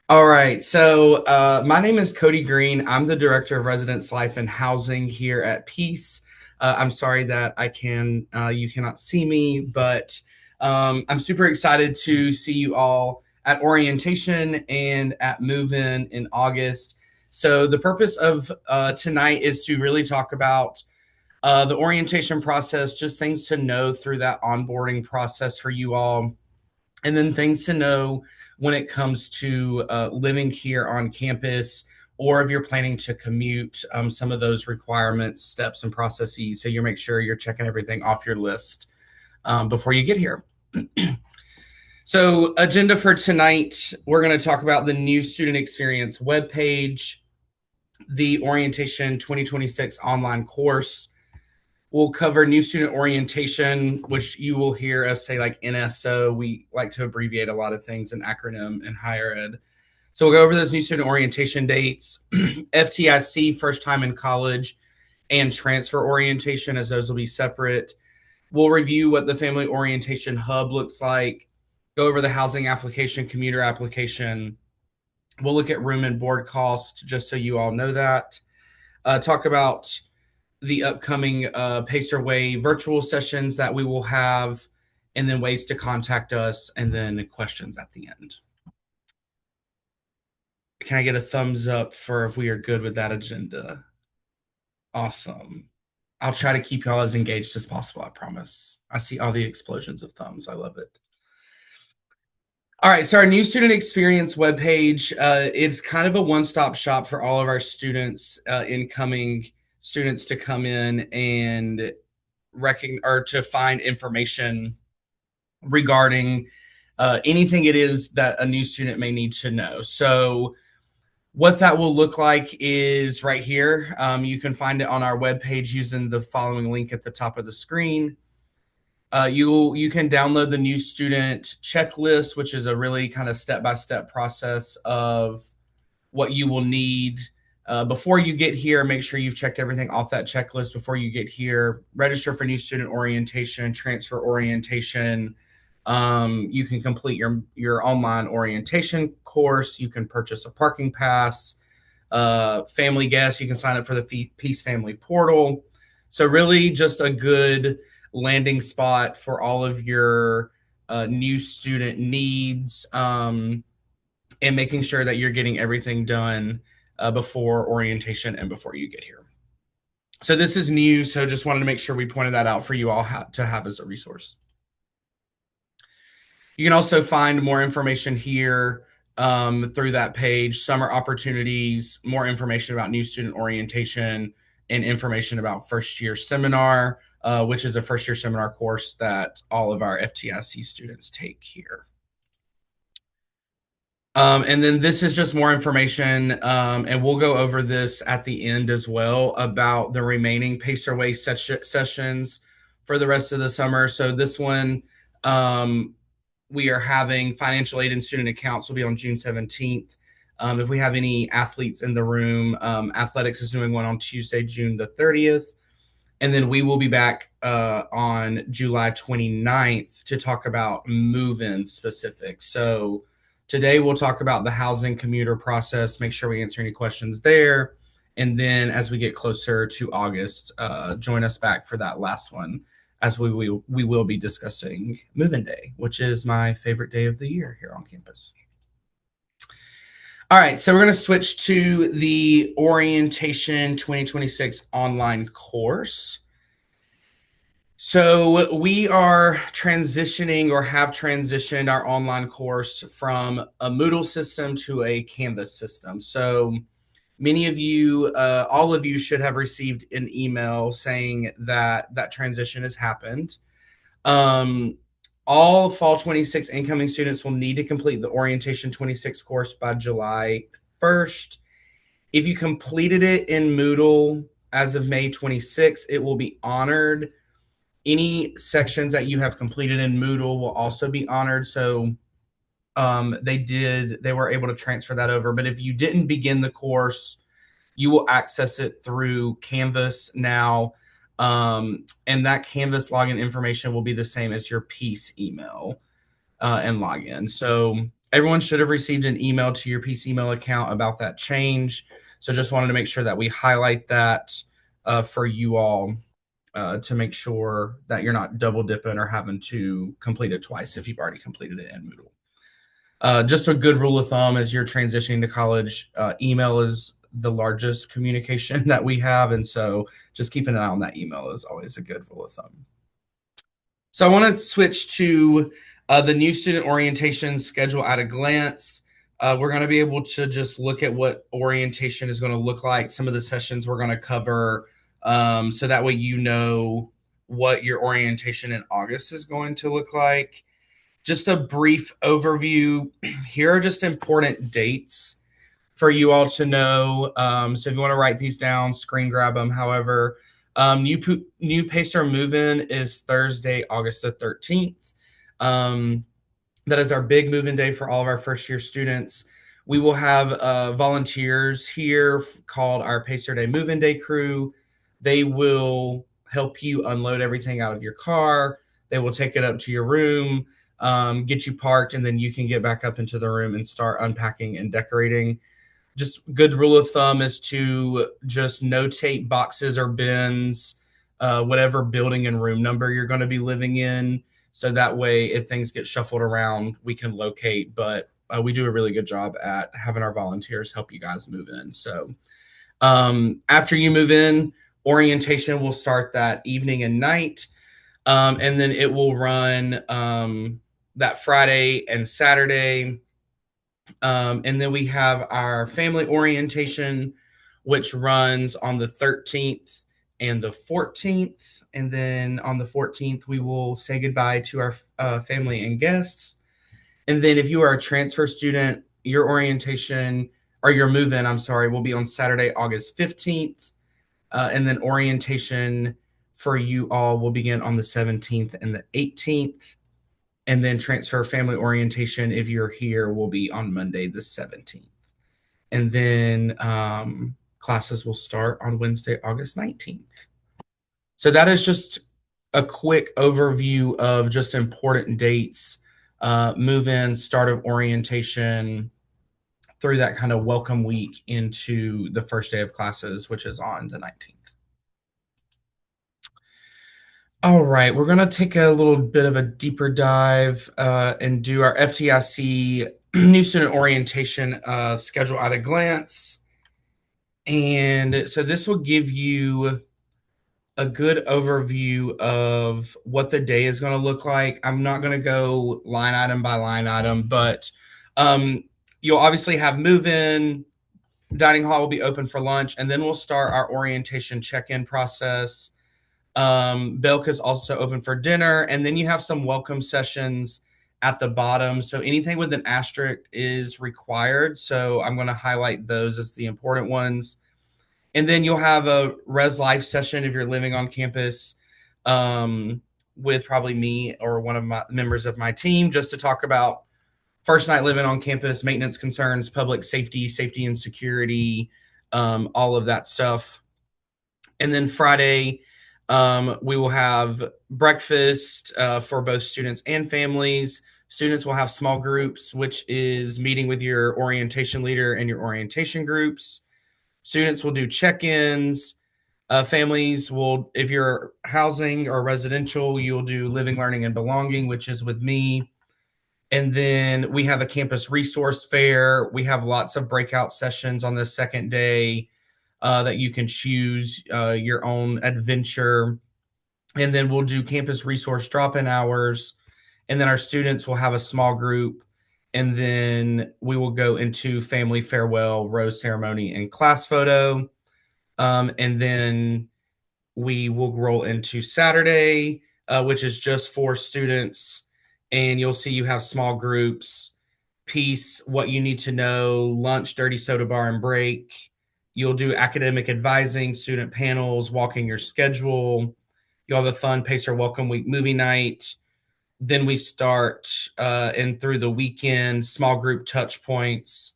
All right. My name is Cody Green. I'm the Director of Residence Life and Housing here at Peace. I'm sorry that you cannot see me, but I'm super excited to see you all at orientation and at move-in August. So the purpose of tonight is to really talk about the orientation process, just things to know through that onboarding process for you all, and then things to know when it comes to living here on campus, or if you're planning to commute, some of those requirements, steps, and processes. So you make sure you're checking everything off your list before you get here. So, agenda for tonight, we're going to talk about the new student experience webpage, the Orientation 2026 online course. We'll cover new student orientation, which you will hear us say like NSO. We like to abbreviate a lot of things in acronym in higher ed. So we'll go over those new student orientation dates, FTIC, first time in college, and transfer orientation, as those will be separate. We'll review what the Family Orientation Hub looks like, go over the housing application, commuter application. We'll look at room and board cost, just so you all know that. Talk about the upcoming Pacer Way virtual sessions that we will have, and then ways to contact us, and then questions at the end. Can I get a thumbs up for if we are good with that agenda? Awesome. I'll try to keep y'all as engaged as possible, I promise. I see all the explosions of thumbs. I love it. All right, so our new student experience webpage, it's kind of a one-stop shop for all of our students, incoming students, to come in and to find information regarding anything it is that a new student may need to know. So what that will look like is right here. You can find it on our webpage using the following link at the top of the screen. You can download the new student checklist, which is a really kind of step-by-step process of what you will need before you get here. Make sure you've checked everything off that checklist before you get here. Register for new student orientation, transfer orientation. You can complete your online orientation course. You can purchase a parking pass. Family guests, you can sign up for the Peace Family Portal. So really just a good landing spot for all of your new student needs, and making sure that you're getting everything done before orientation and before you get here. So this is new, so just wanted to make sure we pointed that out for you all to have as a resource. You can also find more information here through that page, summer opportunities, more information about new student orientation, and information about first year seminar, which is a first year seminar course that all of our FTIC students take here. And then this is just more information, and we'll go over this at the end as well, about the remaining Pacer Way sessions for the rest of the summer. So this one, we are having financial aid and student accounts will be on June 17th. If we have any athletes in the room, athletics is doing one on Tuesday, June the 30th. And then we will be back on July 29th to talk about move-in specifics. So today we'll talk about the housing commuter process, make sure we answer any questions there. And then as we get closer to August, join us back for that last one, as we will be discussing move-in day, which is my favorite day of the year here on campus. All right, so we're going to switch to the Orientation 2026 online course. So we are transitioning, or have transitioned, our online course from a Moodle system to a Canvas system. So many of you, all of you should have received an email saying that that transition has happened. All fall 26 incoming students will need to complete the Orientation 26 course by July 1st. If you completed it in Moodle as of May 26th, it will be honored. Any sections that you have completed in Moodle will also be honored. So they were able to transfer that over. But if you didn't begin the course, you will access it through Canvas now. And that Canvas login information will be the same as your Peace email and login. So Everyone should have received an email to your PC email account about that change. So just wanted to make sure that we highlight that for you all to make sure that you're not double dipping or having to complete it twice if you've already completed it in Moodle. Just a good rule of thumb as you're transitioning to college, email is the largest communication that we have. And so just keeping an eye on that email is always a good rule of thumb. So I want to switch to the new student orientation schedule at a glance. We're going to be able to just look at what orientation is going to look like, some of the sessions we're going to cover, so that way you know what your orientation in August is going to look like. Just a brief overview. Here are just important dates for you all to know. So if you want to write these down, screen grab them. However, new Pacer move-in is Thursday, August the 13th. That is our big move-in day for all of our first-year students. We will have volunteers here called our Pacer Day Move-in Day crew. They will help you unload everything out of your car. They will take it up to your room, get you parked, and then you can get back up into the room and start unpacking and decorating. Just good rule of thumb is to just notate boxes or bins, whatever building and room number you're going to be living in. So that way, if things get shuffled around, we can locate. But we do a really good job at having our volunteers help you guys move in. So after you move in, orientation will start that evening and night. And then it will run that Friday and Saturday. And then we have our family orientation, which runs on the 13th and the 14th. And then on the 14th, we will say goodbye to our family and guests. And then if you are a transfer student, your orientation or your move in, I'm sorry, will be on Saturday, August 15th. And then orientation for you all will begin on the 17th and the 18th. And then transfer family orientation, if you're here, will be on Monday, the 17th. And then classes will start on Wednesday, August 19th. So that is just a quick overview of just important dates, move in, start of orientation, through that kind of welcome week into the first day of classes, which is on the 19th. All right, we're going to take a little bit of a deeper dive and do our FTIC new student orientation schedule at a glance. And so this will give you a good overview of what the day is going to look like. I'm not going to go line item by line item, but you'll obviously have move in, dining hall will be open for lunch, and then we'll start our orientation check-in process. Belk is also open for dinner, and then you have some welcome sessions at the bottom. So anything with an asterisk is required. So I'm going to highlight those as the important ones. And then you'll have a res life session if you're living on campus with probably me or one of my members of my team, just to talk about first night living on campus, maintenance concerns, public safety and security, all of that stuff. And then Friday, we will have breakfast for both students and families. Students will have small groups, which is meeting with your orientation leader and your orientation groups. Students will do check-ins. Families will, if you're housing or residential, you'll do living, learning, and belonging, which is with me. And then we have a campus resource fair. We have lots of breakout sessions on the second day that you can choose your own adventure. And then we'll do campus resource drop-in hours. And then our students will have a small group. And then we will go into family farewell, rose ceremony, and class photo. And then we will roll into Saturday, which is just for students. And you'll see you have small groups, peace, what you need to know, lunch, dirty soda bar, and break. You'll do academic advising, student panels, walking your schedule. You'll have a fun Pacer Welcome Week movie night. Then we start and through the weekend, small group touch points.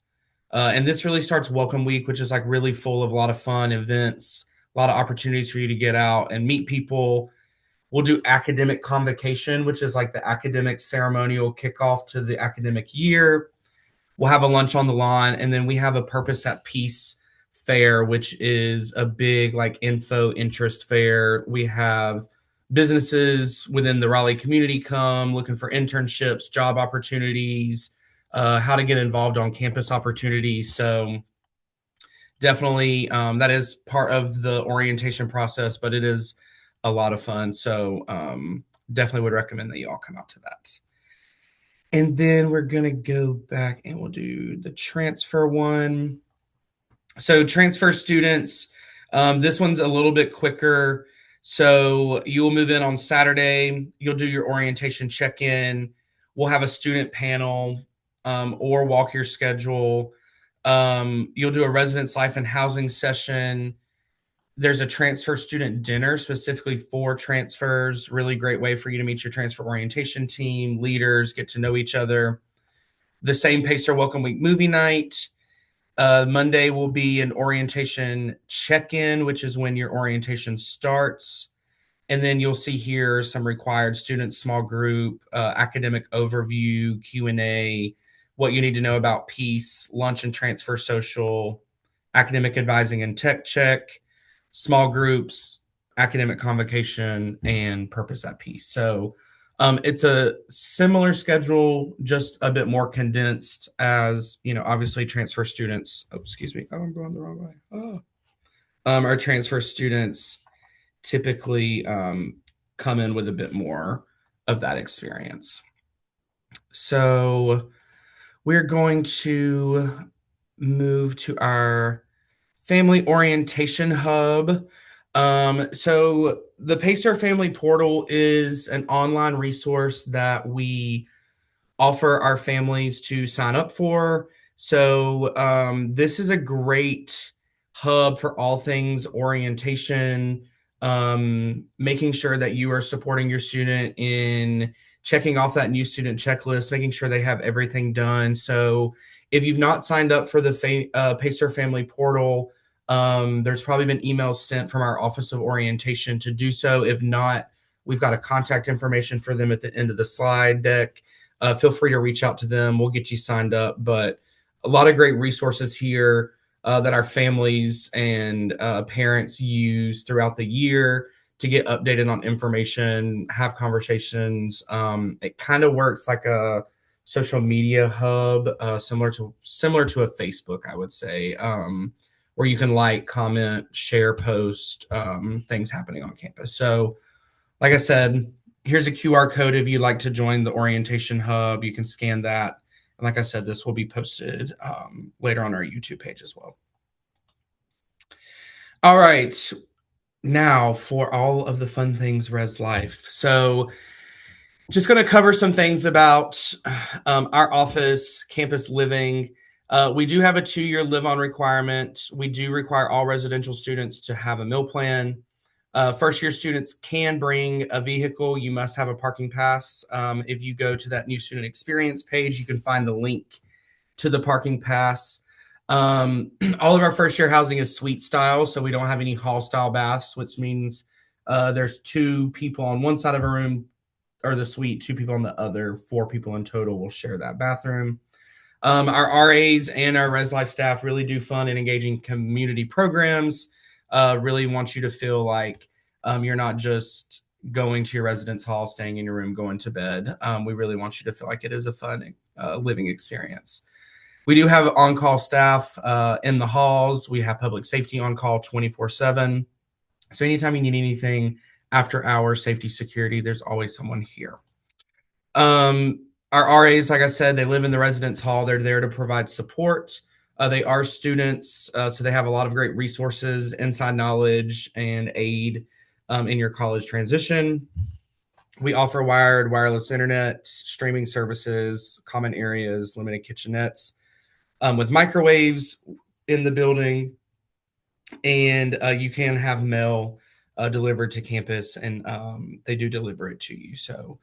And this really starts Welcome Week, which is like really full of a lot of fun events, a lot of opportunities for you to get out and meet people. We'll do academic convocation, which is like the academic ceremonial kickoff to the academic year. We'll have a lunch on the lawn, and then we have a Purpose at Peace fair, which is a big like info interest fair. We have businesses within the Raleigh community come looking for internships, job opportunities, how to get involved on campus opportunities. So definitely that is part of the orientation process, but it is a lot of fun. So definitely would recommend that you all come out to that. And then we're going to go back and we'll do the transfer one. So, transfer students, this one's a little bit quicker. So, you will move in on Saturday. You'll do your orientation check in. We'll have a student panel or walk your schedule. You'll do a residence life and housing session. There's a transfer student dinner specifically for transfers. Really great way for you to meet your transfer orientation team, leaders, get to know each other. The same Pacer Welcome Week movie night. Monday will be an orientation check-in, which is when your orientation starts. And then you'll see here some required student small group, academic overview, Q&A, what you need to know about peace, lunch and transfer social, academic advising and tech check, small groups, academic convocation, and Purpose at Peace. So it's a similar schedule, just a bit more condensed as, obviously transfer students. Oh, excuse me. Oh, I'm going the wrong way. Oh. Our transfer students typically come in with a bit more of that experience. So we're going to move to our family orientation hub. So the Pacer Family Portal is an online resource that we offer our families to sign up for. So this is a great hub for all things orientation, making sure that you are supporting your student in checking off that new student checklist, making sure they have everything done. So if you've not signed up for the Pacer Family Portal, there's probably been emails sent from our Office of Orientation to do so. If not, we've got a contact information for them at the end of the slide deck. Feel free to reach out to them. We'll get you signed up. But a lot of great resources here that our families and parents use throughout the year to get updated on information, have conversations. It kind of works like a social media hub, similar to a Facebook, I would say, where you can like, comment, share, post things happening on campus. So, like I said, here's a QR code if you'd like to join the orientation hub. You can scan that. And like I said, this will be posted later on our YouTube page as well. All right. Now for all of the fun things res life. So just going to cover some things about our office, campus living. We do have a 2-year live-on requirement. We do require all residential students to have a meal plan. First-year students can bring a vehicle. You must have a parking pass. If you go to that new student experience page, you can find the link to the parking pass. All of our first-year housing is suite style, so we don't have any hall-style baths, which means there's 2 people on one side of a room, or the suite, 2 people on the other. 4 people in total will share that bathroom. Our RAs and our Res Life staff really do fun and engaging community programs. Really want you to feel like you're not just going to your residence hall, staying in your room, going to bed. We really want you to feel like it is a fun living experience. We do have on-call staff in the halls. We have public safety on call 24/7. So anytime you need anything after hours, safety, security, there's always someone here. Our RAs, like I said, they live in the residence hall. They're there to provide support. They are students, so they have a lot of great resources, inside knowledge, and aid in your college transition. We offer wired, wireless internet, streaming services, common areas, limited kitchenettes with microwaves in the building, and you can have mail delivered to campus, and they do deliver it to you. So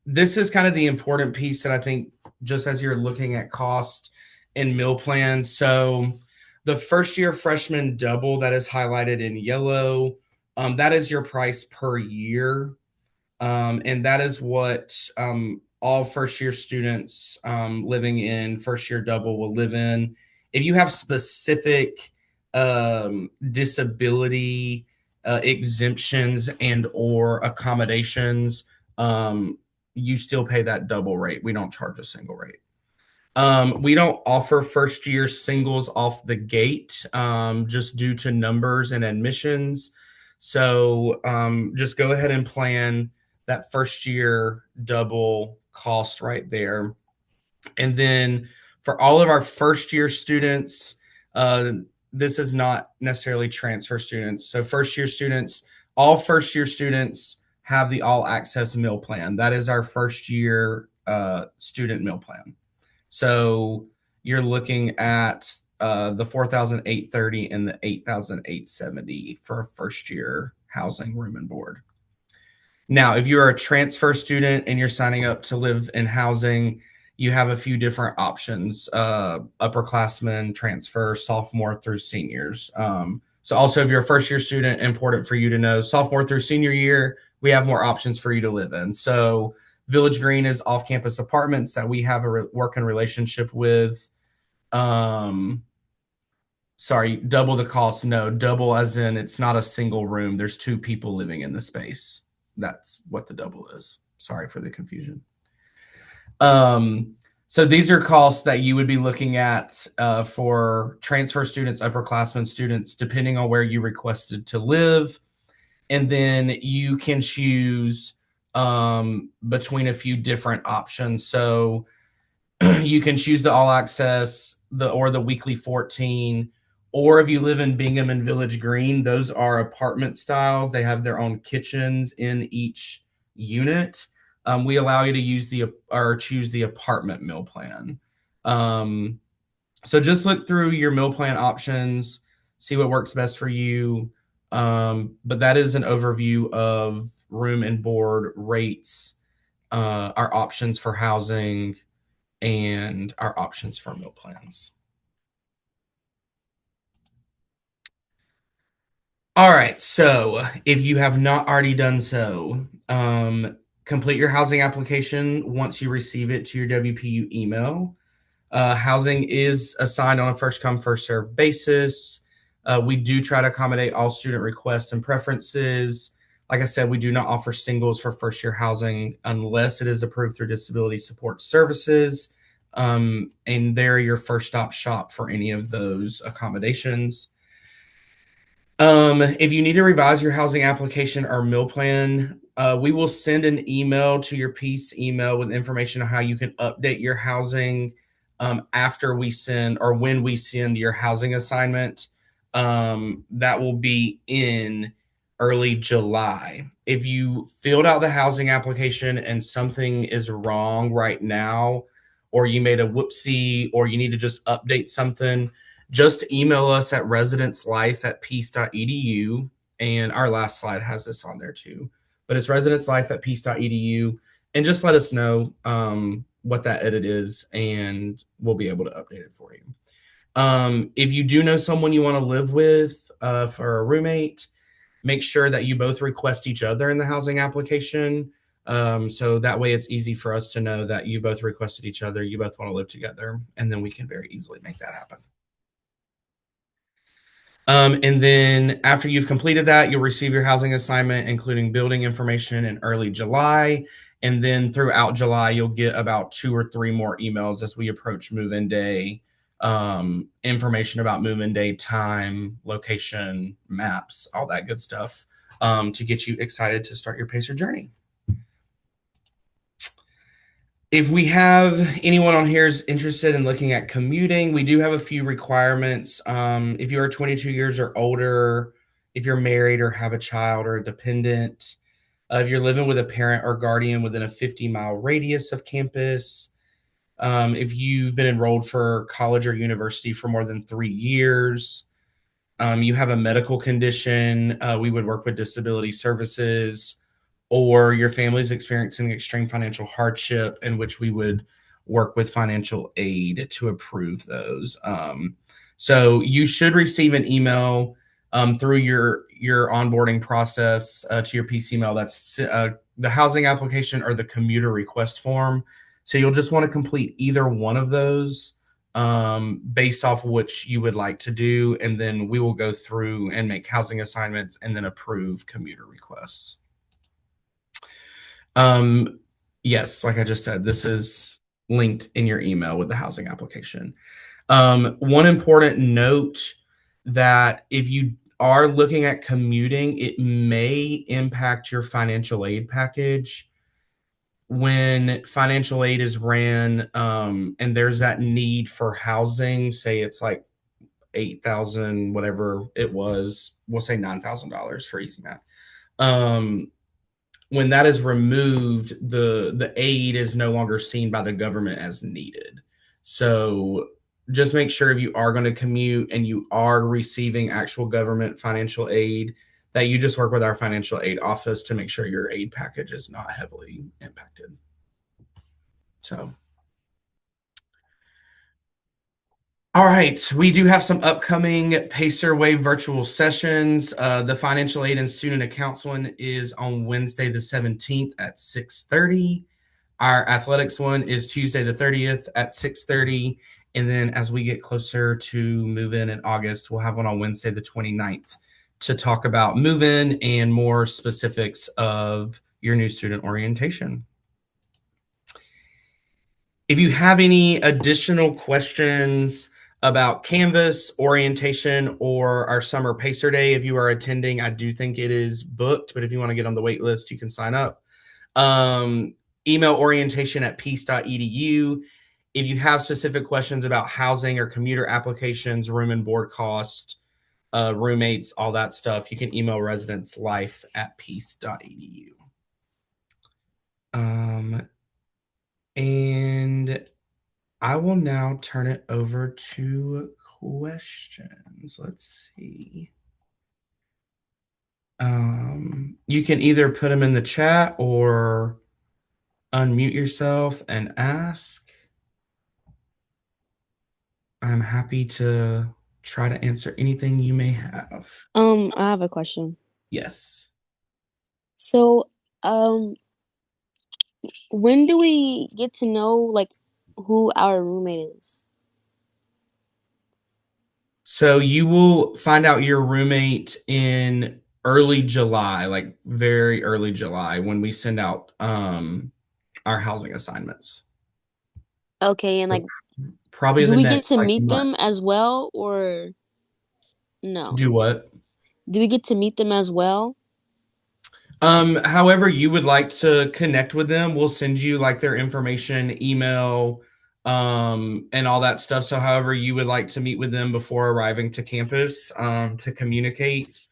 this is kind of the important piece that I think, just as you're looking at cost and meal plans. So the first year freshman double that is highlighted in yellow, that is your price per year. And that is what all first year students living in first year double will live in. If you have specific disability exemptions and or accommodations, you still pay that double rate. We don't charge a single rate. We don't offer first year singles off the gate, just due to numbers and admissions. So just go ahead and plan that first year double cost right there. And then for all of our first year students, this is not necessarily transfer students. So first year students, all first year students have the all access meal plan. That is our first year student meal plan. So you're looking at the 4,830 and the 8,870 for a first year housing, room, and board. Now, if you're a transfer student and you're signing up to live in housing, you have a few different options: upperclassmen, transfer, sophomore through seniors. So, also, if you're a first year student, important for you to know, sophomore through senior year, we have more options for you to live in. So, Village Green is off campus apartments that we have a working relationship with. Sorry, double the cost. No, double as in it's not a single room. There's two people living in the space. That's what the double is. Sorry for the confusion. So these are costs that you would be looking at for transfer students, upperclassmen students, depending on where you requested to live. And then you can choose between a few different options. So you can choose the all access, the weekly 14, or if you live in Bingham and Village Green, those are apartment styles. They have their own kitchens in each unit. We allow you to use choose the apartment meal plan. So just look through your meal plan options, see what works best for you. But that is an overview of room and board rates, our options for housing, and our options for meal plans. All right, so if you have not already done so, complete your housing application once you receive it to your WPU email. Housing is assigned on a first come, first served basis. We do try to accommodate all student requests and preferences. Like I said, we do not offer singles for first year housing unless it is approved through Disability Support Services. And they're your first stop shop for any of those accommodations. If you need to revise your housing application or meal plan, we will send an email to your PEACE email with information on how you can update your housing after we send or when we send your housing assignment. That will be in early July. If you filled out the housing application and something is wrong right now, or you made a whoopsie, or you need to just update something, just email us at residencelife@peace.edu. And our last slide has this on there too. But it's residencelife@peace.edu. And just let us know what that edit is, and we'll be able to update it for you. If you do know someone you want to live with for a roommate, make sure that you both request each other in the housing application. So that way it's easy for us to know that you both requested each other, you both want to live together, and then we can very easily make that happen. And then after you've completed that, you'll receive your housing assignment, including building information, in early July. And then throughout July, you'll get about 2 or 3 more emails as we approach move-in day, information about move-in day, time, location, maps, all that good stuff, to get you excited to start your PACER journey. If we have anyone on here is interested in looking at commuting, we do have a few requirements. If you are 22 years or older, if you're married or have a child or a dependent, if you're living with a parent or guardian within a 50-mile radius of campus, if you've been enrolled for college or university for more than 3 years, you have a medical condition, we would work with disability services, or your family is experiencing extreme financial hardship, in which we would work with financial aid to approve those. So you should receive an email through your onboarding process to your PEACE email that's the housing application or the commuter request form. So you'll just want to complete either one of those based off which you would like to do, and then we will go through and make housing assignments and then approve commuter requests. Um, yes, like I just said, this is linked in your email with the housing application. One important note that if you are looking at commuting, it may impact your financial aid package. When financial aid is ran, and there's that need for housing, say it's like 8,000, whatever it was, we'll say $9,000 for easy math. When that is removed, the aid is no longer seen by the government as needed. So just make sure if you are going to commute and you are receiving actual government financial aid, that you just work with our financial aid office to make sure your aid package is not heavily impacted. So, all right, we do have some upcoming Pacer Wave virtual sessions. The financial aid and student accounts one is on Wednesday the 17th at 6:30. Our athletics one is Tuesday the 30th at 6:30. And then as we get closer to move in August, we'll have one on Wednesday the 29th to talk about move in and more specifics of your new student orientation. If you have any additional questions about Canvas, orientation, or our summer Pacer Day, if you are attending, I do think it is booked, but if you want to get on the wait list, you can sign up. Email orientation@peace.edu. If you have specific questions about housing or commuter applications, room and board cost, roommates, all that stuff, you can email residentslife@peace.edu. And I will now turn it over to questions. Let's see. You can either put them in the chat or unmute yourself and ask. I'm happy to try to answer anything you may have. I have a question. Yes. So, when do we get to know like who our roommate is? So you will find out your roommate in early July, like very early July, when we send out our housing assignments. Okay, and So like, probably in do the we get next to like meet month. them as well or no? Do what? Do we get to meet them as well? However you would like to connect with them, we'll send you like their information, email, and all that stuff. So however you would like to meet with them before arriving to campus, to communicate,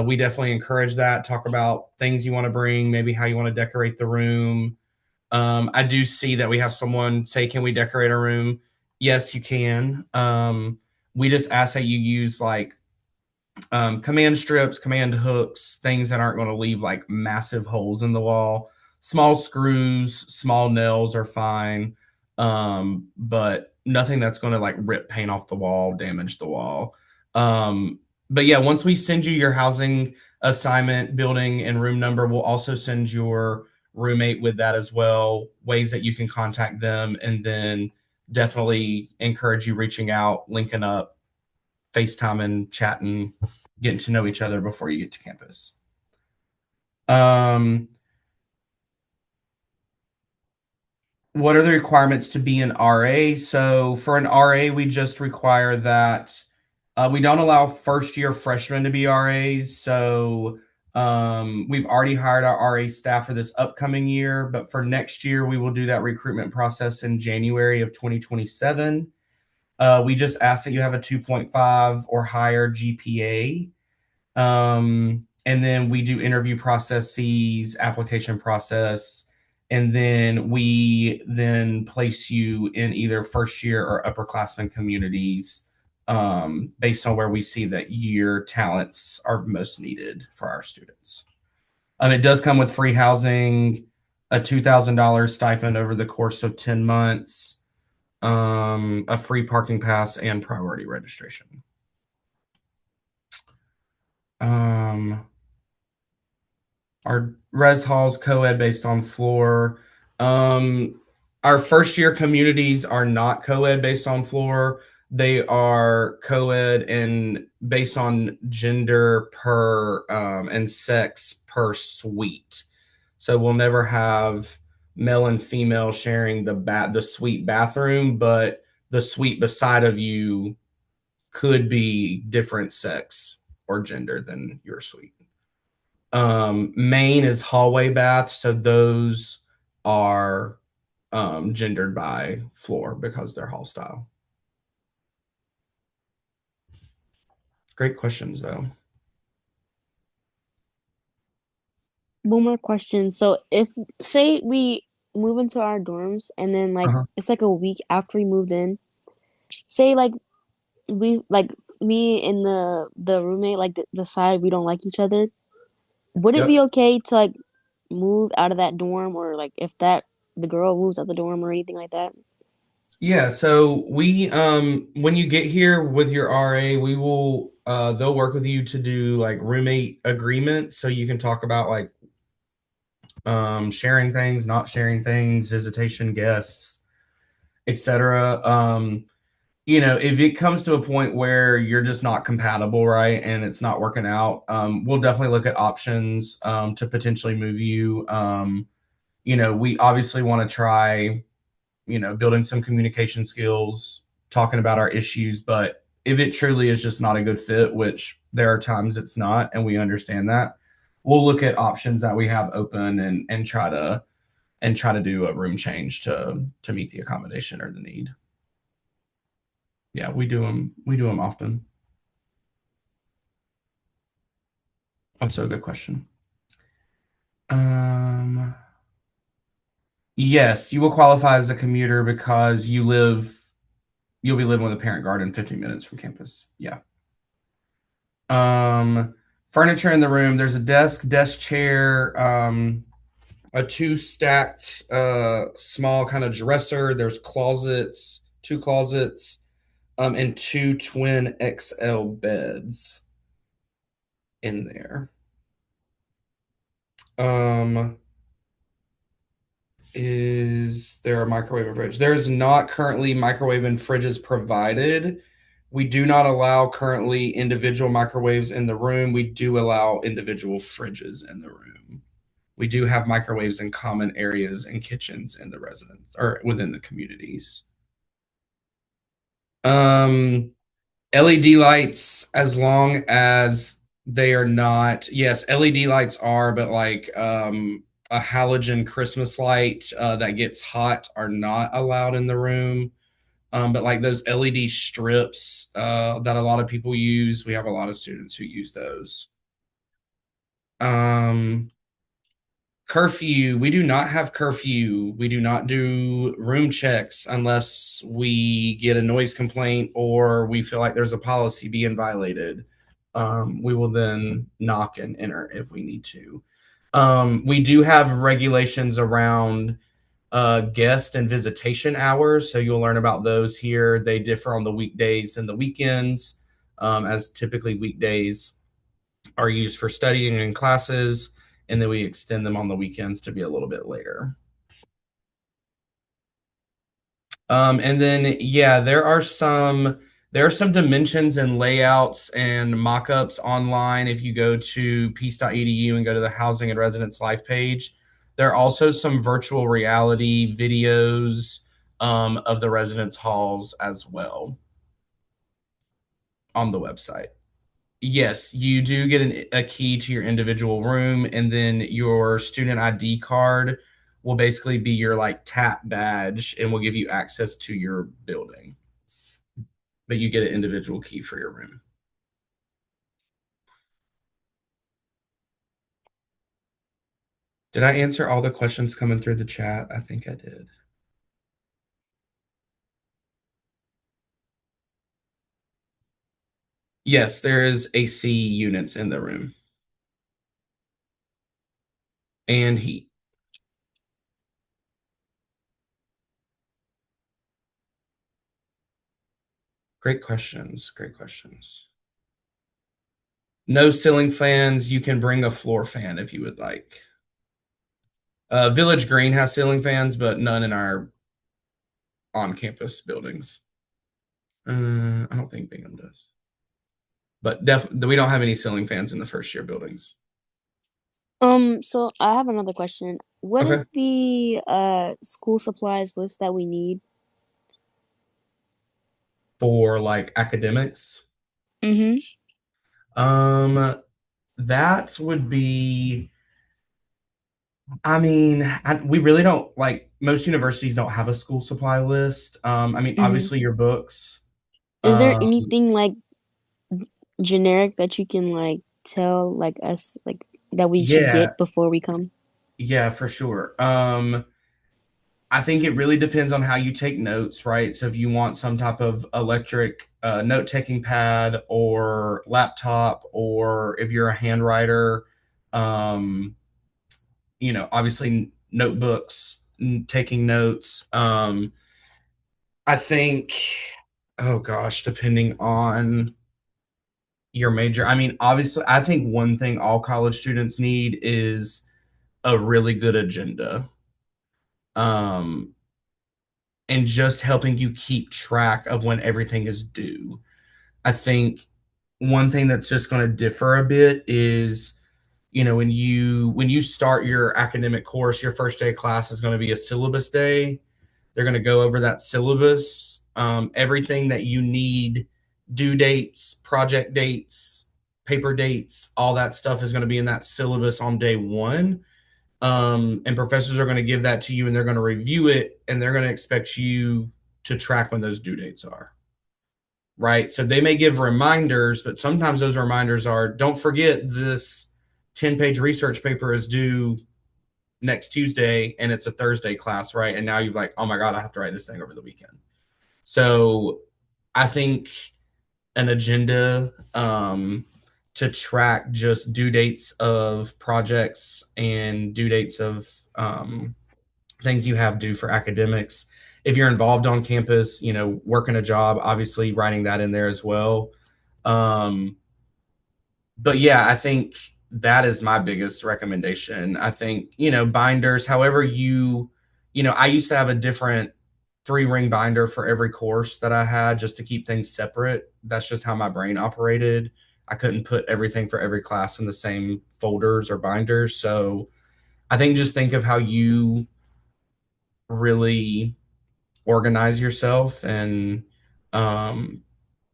we definitely encourage that. Talk about things you want to bring, maybe how you want to decorate the room. I do see that we have someone say, "Can we decorate our room?" Yes, you can. We just ask that you use like command strips, command hooks, things that aren't going to leave like massive holes in the wall. Small screws, small nails are fine, but nothing that's going to like rip paint off the wall, damage the wall. Um, but yeah, once we send you your housing assignment, building, and room number, we'll also send your roommate with that as well, ways that you can contact them, and then definitely encourage you reaching out, linking up, FaceTiming, chatting, getting to know each other before you get to campus. Um, what are the requirements to be an RA? So for an RA, we just require that we don't allow first year freshmen to be RAs. So we've already hired our RA staff for this upcoming year, but for next year, we will do that recruitment process in January of 2027. We just ask that you have a 2.5 or higher GPA. And then we do interview processes, application process, and then we then place you in either first year or upperclassmen communities, based on where we see that your talents are most needed for our students. It does come with free housing, a $2,000 stipend over the course of 10 months, a free parking pass, and priority registration. Um, Our res halls co-ed based on floor. Um, our first year communities are not co-ed based on floor. They are co-ed and based on gender per and sex per suite. So we'll never have male and female sharing the suite bathroom, but the suite beside of you could be different sex or gender than your suite. Main is hallway bath, so those are gendered by floor because they're hall style. Great questions though. One more question. So if say we move into our dorms and then like Uh-huh. it's like a week after we moved in, say like we like me and the roommate like decide we don't like each other, would it be Yep. okay to like move out of that dorm or like if that the girl moves out the dorm or anything like that? Yeah, so we when you get here with your RA, we will they'll work with you to do like roommate agreements so you can talk about like sharing things, not sharing things, visitation guests, etc. You know, if it comes to a point where you're just not compatible, right, and it's not working out, we'll definitely look at options to potentially move you. You know, we obviously want to try, you know, building some communication skills, talking about our issues, but if it truly is just not a good fit, which there are times it's not, and we understand that, we'll look at options that we have open and try to do a room change to meet the accommodation or the need. Yeah, we do them often. Also a good question. Um, yes, you will qualify as a commuter because you'll be living with a parent garden 15 minutes from campus. Yeah. Um, Furniture in the room. There's a desk chair, a two stacked small kind of dresser. There's closets, two closets, and two twin XL beds in there. Um, is there a microwave and fridge? There is not currently microwave and fridges provided. We do not allow currently individual microwaves in the room. We do allow individual fridges in the room. We do have microwaves in common areas and kitchens in the residence or within the communities. Um, LED lights, as long as they are not, yes, LED lights are, but like a halogen Christmas light that gets hot are not allowed in the room. But like those LED strips that a lot of people use, we have a lot of students who use those. Um, Curfew, we do not have curfew. We do not do room checks unless we get a noise complaint or we feel like there's a policy being violated. We will then knock and enter if we need to. We do have regulations around guest and visitation hours, so you'll learn about those here. They differ on the weekdays and the weekends, as typically weekdays are used for studying in classes, and then we extend them on the weekends to be a little bit later. And then yeah, there are some dimensions and layouts and mock-ups online if you go to peace.edu and go to the housing and residence life page. There are also some virtual reality videos of the residence halls as well on the website. Yes, you do get a key to your individual room, and then your student ID card will basically be your like tap badge and will give you access to your building. But you get an individual key for your room. Did I answer all the questions coming through the chat? I think I did. Yes, there is AC units in the room and heat. Great questions. Great questions. No ceiling fans. You can bring a floor fan if you would like. Village Green has ceiling fans, but none in our on-campus buildings. I don't think Bingham does, but we don't have any ceiling fans in the first year buildings. So I have another question. What Okay. is the school supplies list that we need? For like academics, Mm-hmm. um, that would be. I mean, we really don't like most universities don't have a school supply list. I mean, Mm-hmm. obviously your books. Is there Um, anything like generic that you can like tell like us like that we should yeah, get before we come? yeah, for sure. I think it really depends on how you take notes, right? So if you want some type of electric note-taking pad or laptop, or if you're a handwriter, um, obviously notebooks, taking notes. I think, oh gosh, depending on your major. I mean, obviously, I think one thing all college students need is a really good agenda. Um, and just helping you keep track of when everything is due. I think one thing that's just going to differ a bit is, when you start your academic course, your first day of class is going to be a syllabus day. They're going to go over that syllabus, everything that you need, due dates, project dates, paper dates, all that stuff is going to be in that syllabus on day one. And professors are going to give that to you and they're going to review it and they're going to expect you to track when those due dates are. Right. So they may give reminders, but sometimes those reminders are don't forget this 10-page research paper is due next Tuesday and it's a Thursday class, right? And now you've like, oh my God, I have to write this thing over the weekend. So I think an agenda to track just due dates of projects and due dates of things you have due for academics. If you're involved on campus, working a job, obviously writing that in there as well. Um, but yeah, I think that is my biggest recommendation. I think, binders, however I used to have a different 3-ring binder for every course that I had just to keep things separate. That's just how my brain operated. I couldn't put everything for every class in the same folders or binders. So I think just think of how you really organize yourself and um,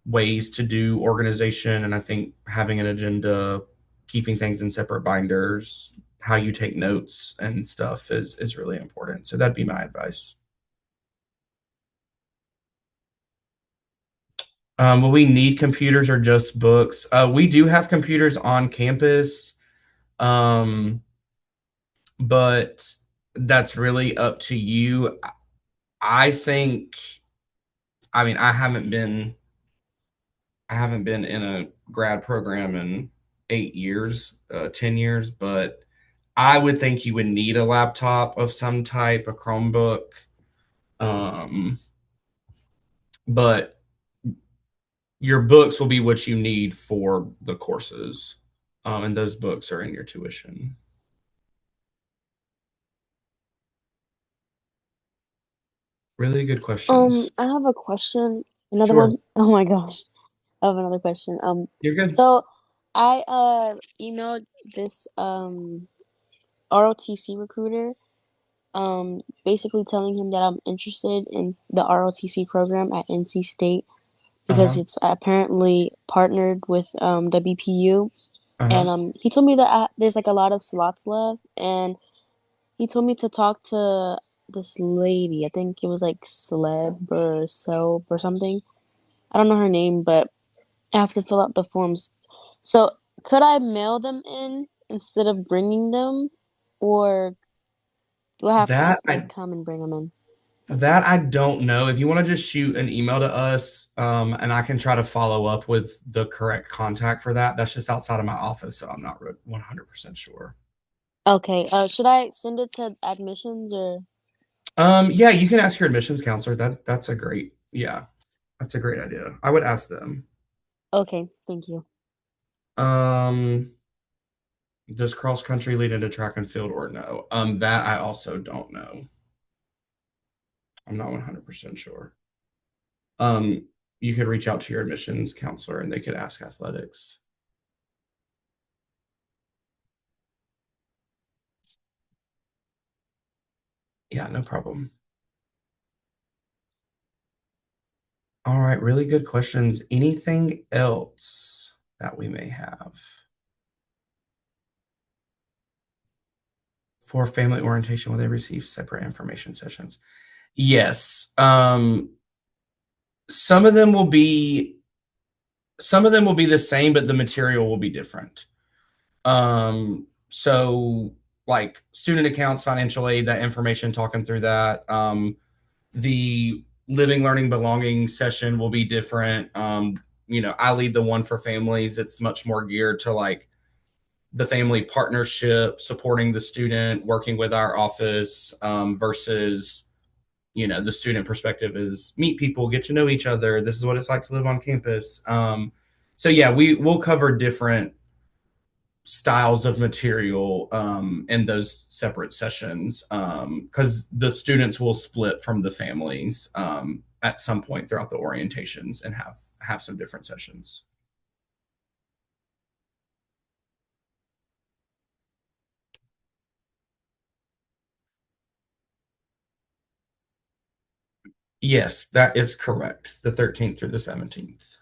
ways to do organization. And I think having an agenda, keeping things in separate binders, how you take notes and stuff is really important. So that'd be my advice. Will we need computers or just books? We do have computers on campus, um, but that's really up to you. I think, I mean, I haven't been in a grad program in 8 years, 10 years, but I would think you would need a laptop of some type, a Chromebook. Um, but your books will be what you need for the courses. And those books are in your tuition. Really good questions. I have a question. Another Sure. one. Oh my gosh. I have another question. You're good. So I emailed this ROTC recruiter basically telling him that I'm interested in the ROTC program at NC State because Uh-huh. it's apparently partnered with WPU, and Uh-huh. he told me that there's like a lot of slots left, and he told me to talk to this lady. I think it was like Celeb or Celb or something. I don't know her name, but I have to fill out the forms. So could I mail them in instead of bringing them, or do I have to That just like I come and bring them in? that I don't know. If you want to just shoot an email to us, and I can try to follow up with the correct contact for that. That's just outside of my office, so I'm not 100% sure. Okay. Should I send it to admissions or? Yeah, you can ask your admissions counselor. Yeah, that's a great idea. I would ask them. Okay, thank you. Um, does cross country lead into track and field or no? That I also don't know. I'm not 100% sure. Um, you could reach out to your admissions counselor and they could ask athletics. Yeah, no problem. All right, really good questions. Anything else that we may have for family orientation? Will they receive separate information sessions? Yes. Some of them will be some of them will be the same, but the material will be different. So like student accounts, financial aid, that information, talking through that. The living, learning, belonging session will be different. I lead the one for families. It's much more geared to like the family partnership, supporting the student, working with our office, versus the student perspective is meet people, get to know each other. This is what it's like to live on campus. So yeah, we'll cover different styles of material in those separate sessions because the students will split from the families at some point throughout the orientations and have some different sessions. Yes, that is correct. The 13th through the 17th.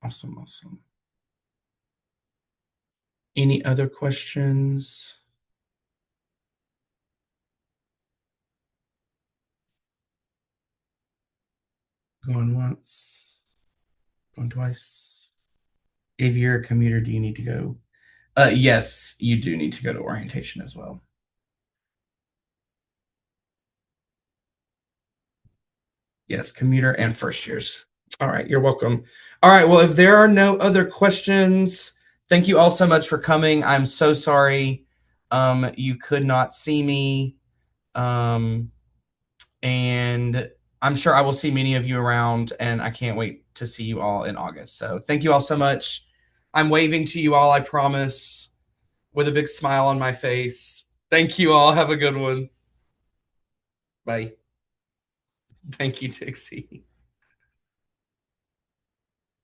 Awesome, awesome. Any other questions? Going once, going twice. If you're a commuter, do you need to go? Yes, you do need to go to orientation as well. Yes, commuter and first years. All right, you're welcome. All right, well, if there are no other questions, thank you all so much for coming. I'm so sorry you could not see me. Um, and I'm sure I will see many of you around, and I can't wait to see you all in August. So thank you all so much. I'm waving to you all, I promise, with a big smile on my face. Thank you all. Have a good one. Bye. Thank you, Dixie.